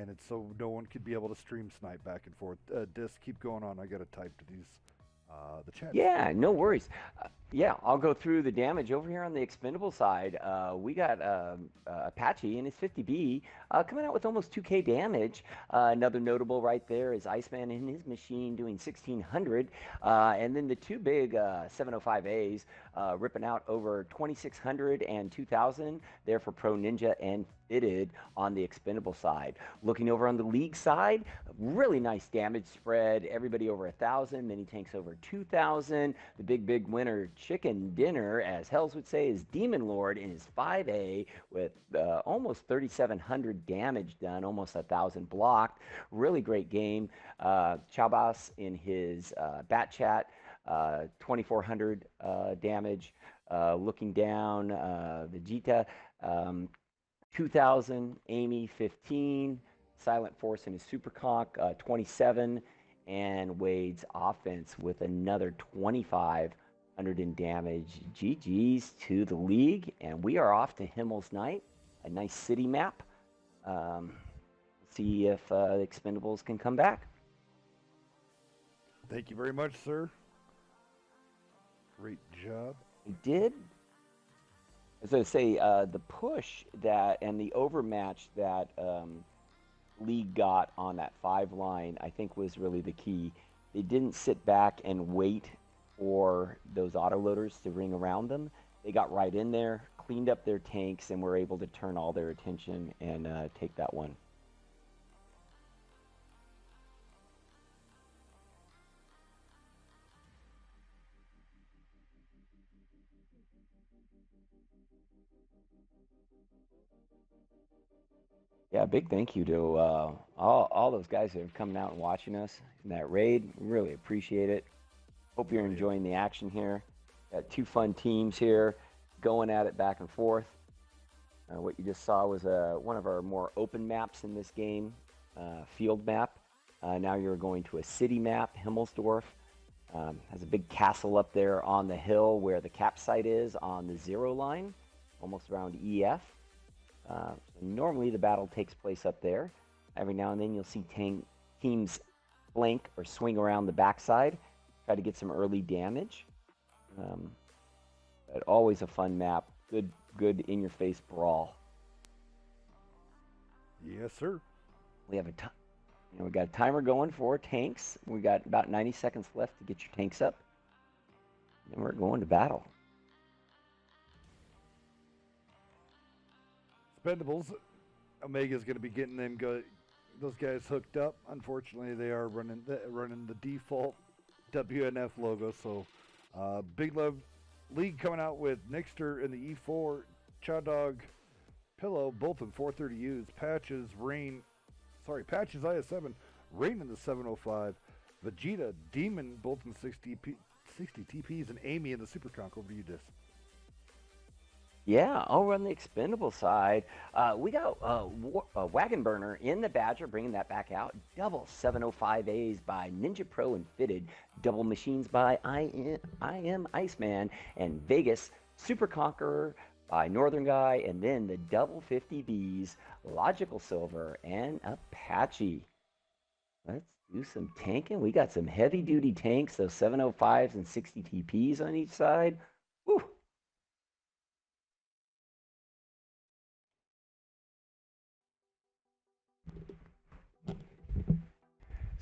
and it's so no one could be able to stream snipe back and forth. Disc, keep going on. I got to type to these the chats. Yeah, no worries. Yeah, I'll go through the damage over here on the expendable side. We got Apache and his 50B coming out with almost 2K damage. Another notable right there is Iceman and his machine doing 1600. And then the two big 705As ripping out over 2600 and 2000 there for Pro Ninja and Fitted on the expendable side. Looking over on the league side, really nice damage spread. Everybody over 1,000, mini tanks over 2,000. The big winner chicken dinner, as Hells would say, is Demon Lord in his 5A with almost 3,700 damage done, almost 1,000 blocked. Really great game. Chabas in his Bat Chat, 2,400 damage. Looking down, Vegeta, 2,000, Amy 15, Silent Force in his Super Conk 27, and Wade's offense with another 2,500 in damage. GG's to the league, and we are off to Himmel's Night, a nice city map. See if the Expendables can come back. Thank you very much, sir. Great job. We did. As I say, the push that and the overmatch that League got on that 5 line, I think was really the key. They didn't sit back and wait for those autoloaders to ring around them. They got right in there, cleaned up their tanks, and were able to turn all their attention and take that one. Yeah, big thank you to all those guys that are coming out and watching us in that raid. Really appreciate it. Hope you're enjoying the action here. Got 2 fun teams here going at it back and forth. What you just saw was one of our more open maps in this game, field map. Now you're going to a city map, Himmelsdorf. Has a big castle up there on the hill where the campsite is on the 0 line, almost around EF. So normally the battle takes place up there. Every now and then you'll see teams flank or swing around the backside, try to get some early damage. But always a fun map. Good in-your-face brawl. Yes, sir. We have we got a timer going for tanks. We got about 90 seconds left to get your tanks up. And we're going to battle. Expendables. Omega's going to be getting those guys hooked up. Unfortunately, they are running the default WNF logo. So, Big Love League coming out with Nixter in the E4, Chawdog, Pillow, both in 430Us, Patches IS7, Rain in the 705, Vegeta, Demon, both in 60 TPs, and Amy in the Super Conk. Over to you, Dis. Yeah, over on the expendable side, we got a Wagon Burner in the Badger, bringing that back out. Double 705As by Ninja Pro and Fitted. Double machines by I Am Iceman. And Vegas Super Conqueror by Northern Guy. And then the double 50Bs, Logical Silver and Apache. Let's do some tanking. We got some heavy-duty tanks, those 705s and 60 TPs on each side. Woo!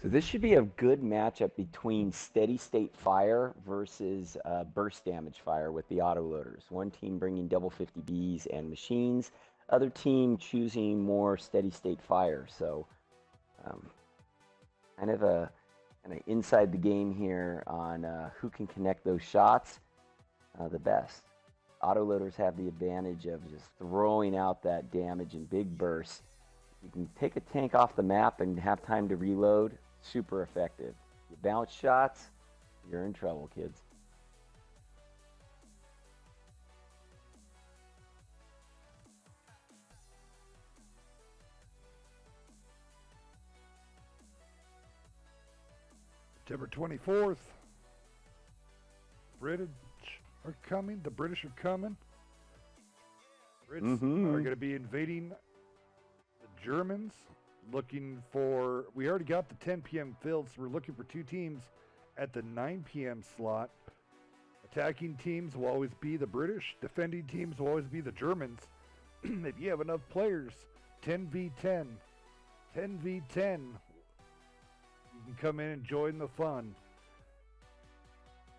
So this should be a good matchup between steady state fire versus burst damage fire with the autoloaders. One team bringing double 50Bs and machines, other team choosing more steady state fire. So kind of inside the game here on who can connect those shots the best. Autoloaders have the advantage of just throwing out that damage in big bursts. You can take a tank off the map and have time to reload. Super effective. You bounce shots, you're in trouble, kids. September 24th. British are coming. The British are coming. Brits are going to be invading the Germans. looking for, we already got the 10 p.m. filled, so we're looking for 2 teams at the 9 p.m. slot. Attacking teams will always be the British. Defending teams will always be the Germans. If you have enough players, 10v10, 10v10, you can come in and join the fun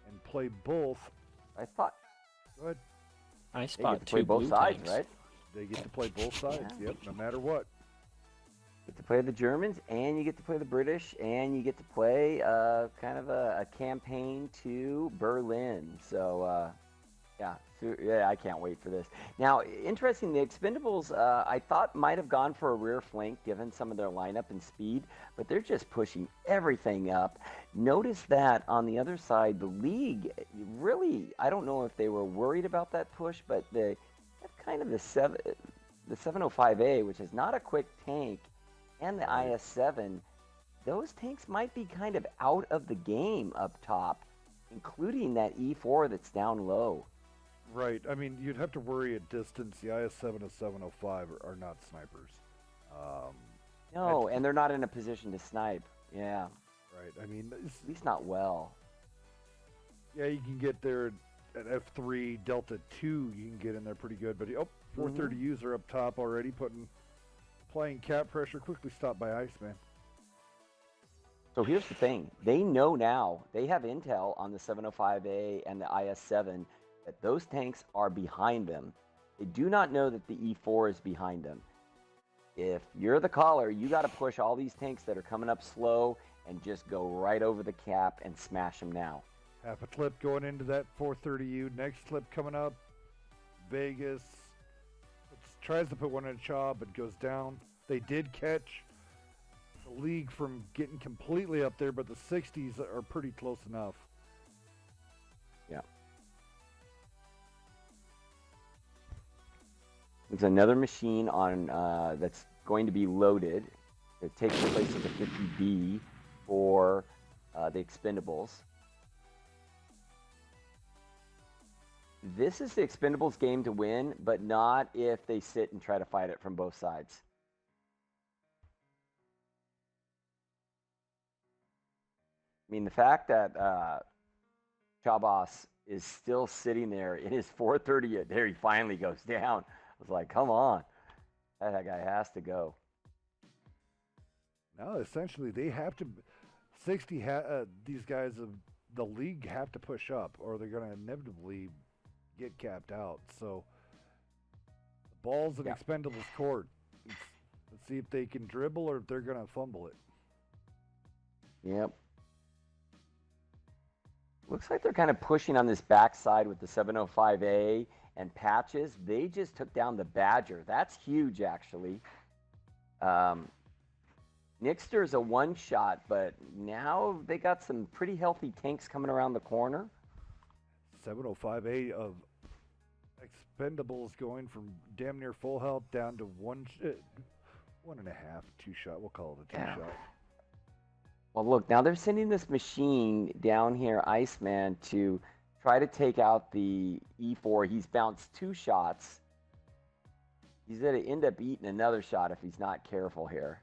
and play both. I thought Go ahead. I they spot get to play 2 both blue sides, tanks. right? They get to play both sides, Yeah. yep, no matter what. You get to play the Germans, and you get to play the British, and you get to play kind of a campaign to Berlin. So, yeah, I can't wait for this. Now, interesting, the Expendables, I thought might have gone for a rear flank given some of their lineup and speed, but they're just pushing everything up. Notice that on the other side, the League, really, I don't know if they were worried about that push, but they have kind of the 705A, which is not a quick tank, and the IS-7, those tanks might be kind of out of the game up top, including that E4 that's down low. Right, I mean, you'd have to worry at distance. The IS-7 and 705 are not snipers. No, and they're not in a position to snipe. Yeah, Right, I mean, at least not well. yeah, you can get there at F3, Delta 2, you can get in there pretty good. But, 430Us are up top already, playing cap pressure, quickly stopped by Iceman. So here's the thing. They know now, they have intel on the 705A and the IS-7 that those tanks are behind them. They do not know that the E4 is behind them. If you're the caller, you got to push all these tanks that are coming up slow and just go right over the cap and smash them now. Half a clip going into that 430U. Next clip coming up, Vegas. Tries to put one in a chop, but goes down. They did catch the League from getting completely up there, but the 60s are pretty close enough. Yeah. There's another machine on that's going to be loaded. It takes the place of the 50B for the Expendables. This is the Expendables game to win, but not if they sit and try to fight it from both sides. I mean, the fact that Chabas is still sitting there in his 430, there he finally goes down. I was like, come on. That guy has to go. No, essentially, they have to. These guys of the League have to push up, or they're going to inevitably get capped out. So, the ball's in Expendables court. Let's see if they can dribble or if they're going to fumble it. Yep. Looks like they're kind of pushing on this backside with the 705A and Patches. They just took down the Badger. That's huge, actually. Nixter's a one-shot, but now they got some pretty healthy tanks coming around the corner. 705A of Expendables going from damn near full health down to 1.5, 2-shot. We'll call it a 2-shot. Well, look, now they're sending this machine down here, Iceman, to try to take out the E4. He's bounced 2 shots. He's going to end up eating another shot if he's not careful here.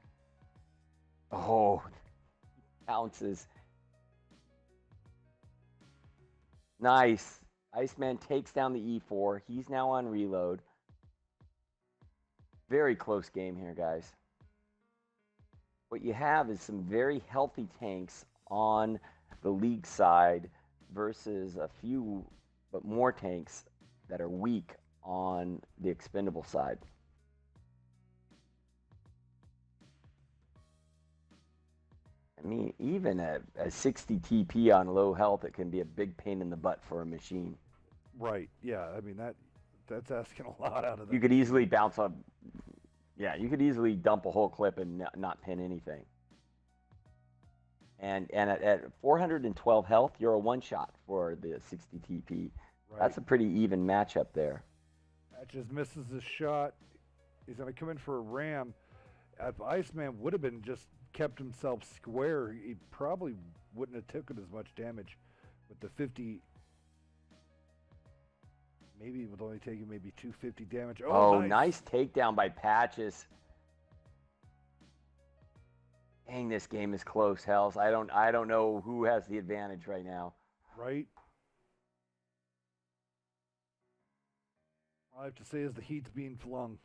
Oh, bounces. Nice. Iceman takes down the E4. He's now on reload. Very close game here, guys. What you have is some very healthy tanks on the League side versus a few, but more tanks that are weak on the Expendable side. I mean, even a 60 TP on low health, it can be a big pain in the butt for a machine. Right. Yeah. I mean, that's asking a lot out of them. You could easily bounce on. Yeah, you could easily dump a whole clip and not pin anything. And at 412 health, you're a one-shot for the 60 TP. Right. That's a pretty even matchup there. Patches misses his shot. He's going to come in for a ram. If Iceman would have been just kept himself square, he probably wouldn't have taken as much damage with the 50. Maybe with only taking maybe 250 damage. Oh, nice takedown by Patches. Dang, this game is close, Hells. I don't know who has the advantage right now. Right? All I have to say is the heat's being flung.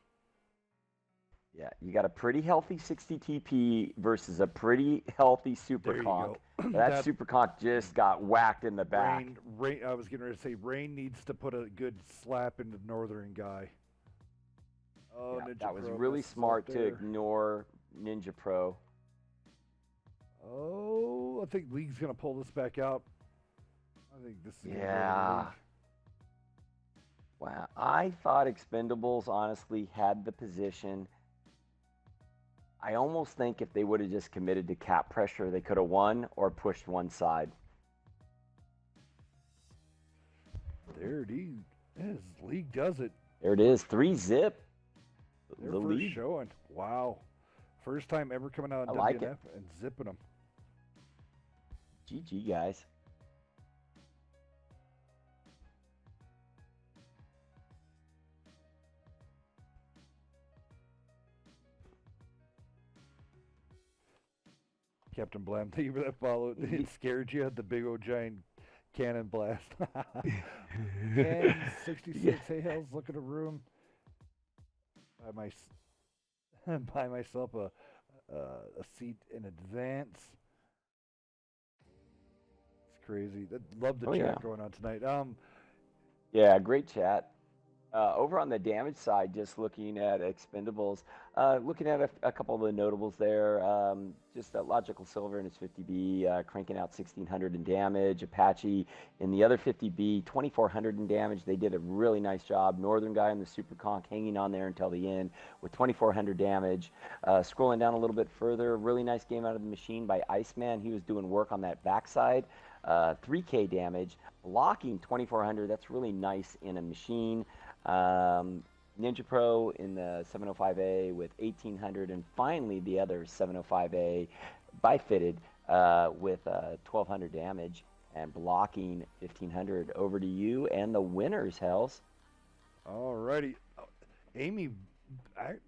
Yeah, you got a pretty healthy 60 TP versus a pretty healthy super There you conch. go. That super conch just got whacked in the back. Rain, I was getting ready to say, Rain needs to put a good slap into the Northern guy. Oh, Yeah, Ninja that was Pro really messes up smart to there. ignore Ninja Pro. Oh, I think League's going to pull this back out. I think this is going to go to Yeah. League. Wow, I thought Expendables honestly had the position. I almost think if they would have just committed to cap pressure, they could have won or pushed one side. There it is. League does it. There it is, 3-zip. Their The first lead. showing. Wow. First time ever coming out in I like WNF it. and zipping them. GG, guys. Captain Blam, thank you for that follow. It scared you at the big old giant cannon blast. 1066. Hey, Hells, look at a room. Buy myself a seat in advance. It's crazy. Love the chat going on tonight. Yeah, great chat. Over on the damage side, just looking at Expendables, looking at a couple of the notables there, just Logical Silver in his 50B, cranking out 1,600 in damage. Apache in the other 50B, 2,400 in damage. They did a really nice job. Northern guy in the Super Conch hanging on there until the end with 2,400 damage. Scrolling down a little bit further, really nice game out of the machine by Iceman. He was doing work on that backside. 3K damage, blocking 2,400. That's really nice in a machine. Ninja Pro in the 705A with 1,800, and finally the other 705A bifitted with 1,200 damage and blocking 1,500. Over to you and the winners, Hells. Alrighty, Amy,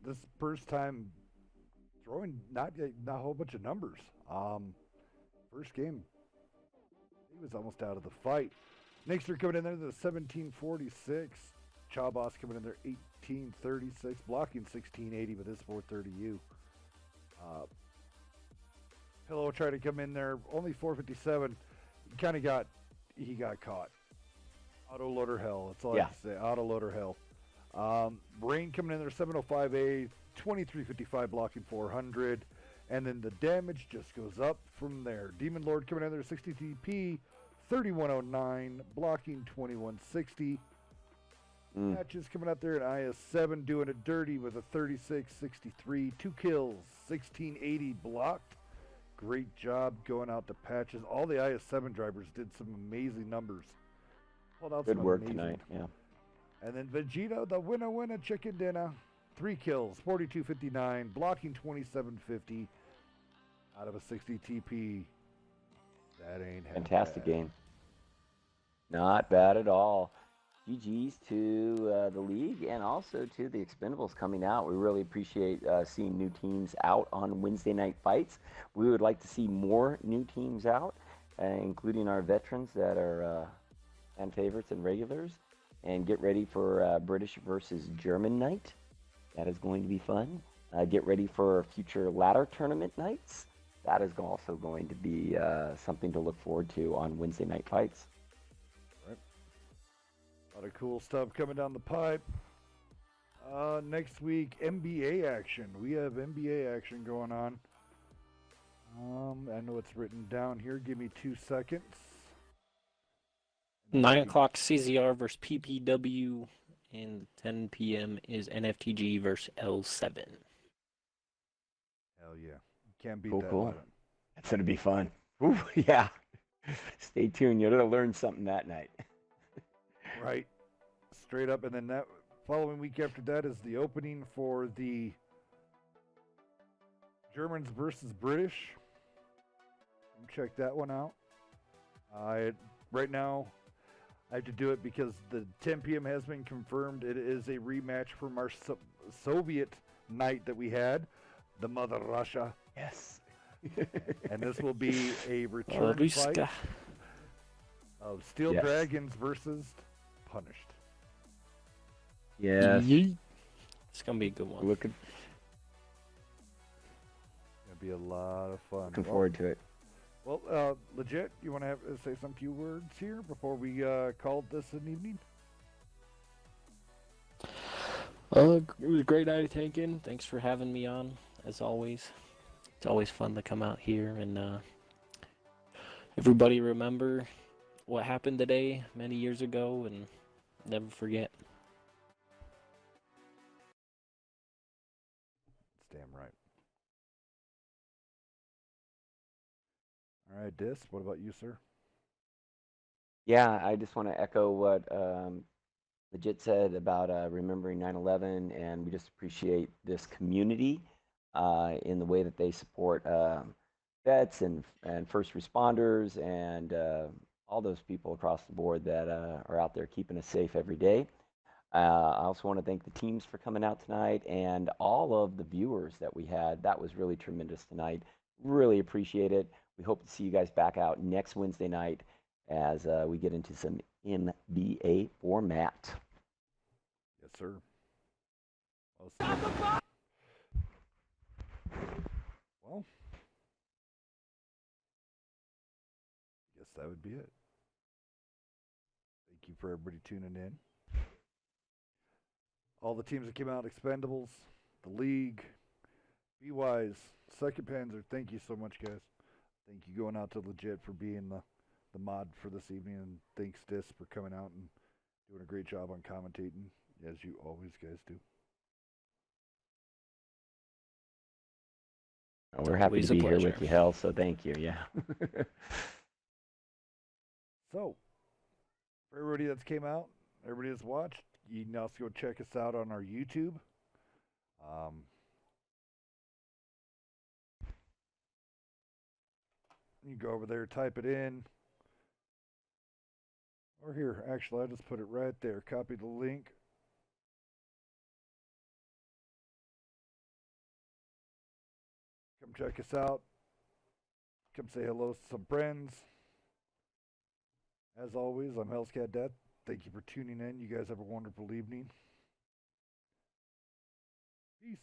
this first time throwing not a whole bunch of numbers. First game, he was almost out of the fight. Nixter coming in there to the 1746. Chabas coming in there 1836, blocking 1680 with his 430U. Pillow tried to come in there, only 457. He got caught. Autoloader hell. That's all I have to say. Autoloader hell. Rain coming in there 705A, 2355, blocking 400. And then the damage just goes up from there. Demon Lord coming in there 60 TP, 3109, blocking 2160. Matches coming out there at IS-7 doing it dirty with a 36-63, 2 kills, 1680 blocked. Great job going out to Patches. All the IS-7 drivers did some amazing numbers. Pulled out Good some work amazing. Tonight, yeah. And then Vegeta, the winner chicken dinner, 3 kills, 4259, blocking 2750 out of a 60 TP. That ain't fantastic bad. game. Not bad at all. GG's to the league and also to the Expendables coming out. We really appreciate seeing new teams out on Wednesday night fights. We would like to see more new teams out, including our veterans that are fan favorites and regulars. And get ready for British versus German night. That is going to be fun. Get ready for future ladder tournament nights. That is also going to be something to look forward to on Wednesday night fights. A lot of cool stuff coming down the pipe. Next week, NBA action. We have NBA action going on. I know it's written down here. Give me 2 seconds. 9 o'clock CZR versus PPW, and 10 p.m. is NFTG versus L7. Hell yeah. Can't beat Cool, that. cool. That's going to be fun. Ooh, yeah. Stay tuned. You're going to learn something that night. Right. Straight up. And then that following week after that is the opening for the Germans versus British. Check that one out. Right now, I have to do it because the 10 p.m. has been confirmed. It is a rematch from our Soviet night that we had, the Mother Russia. Yes. And this will be a Well, return at least fight of Steel Yes. Dragons versus Punished. Yes. Yeet. It's gonna be a good one. Looking Gonna be a lot of fun. forward to it. Well, legit, you want to say some few words here before we call this an evening? It was a great night of tanking. Thanks for having me on, as always. It's always fun to come out here and everybody remember what happened today many years ago and never forget. That's damn right. All right, Dis, what about you, sir? Yeah, I just want to echo what Legit said about remembering 9/11, and we just appreciate this community in the way that they support vets and first responders and all those people across the board that are out there keeping us safe every day. I also want to thank the teams for coming out tonight and all of the viewers that we had. That was really tremendous tonight. Really appreciate it. We hope to see you guys back out next Wednesday night as we get into some NBA format. Yes, sir. Well, guess that would be it. Thank you for everybody tuning in. All the teams that came out, Expendables, the League, Be Wise, Second Panzer, thank you so much, guys. Thank you going out to Legit for being the mod for this evening, and thanks, Dis, for coming out and doing a great job on commentating, as you always guys do. We're happy Always to a be here pleasure. with you, Hell, so thank you. Yeah. So, for everybody that's came out, everybody that's watched, you can also go check us out on our YouTube. You go over there, type it in. Or here, actually, I just put it right there. Copy the link. Come check us out. Come say hello to some friends. As always, I'm Hell's Cat Death. Thank you for tuning in. You guys have a wonderful evening. Peace.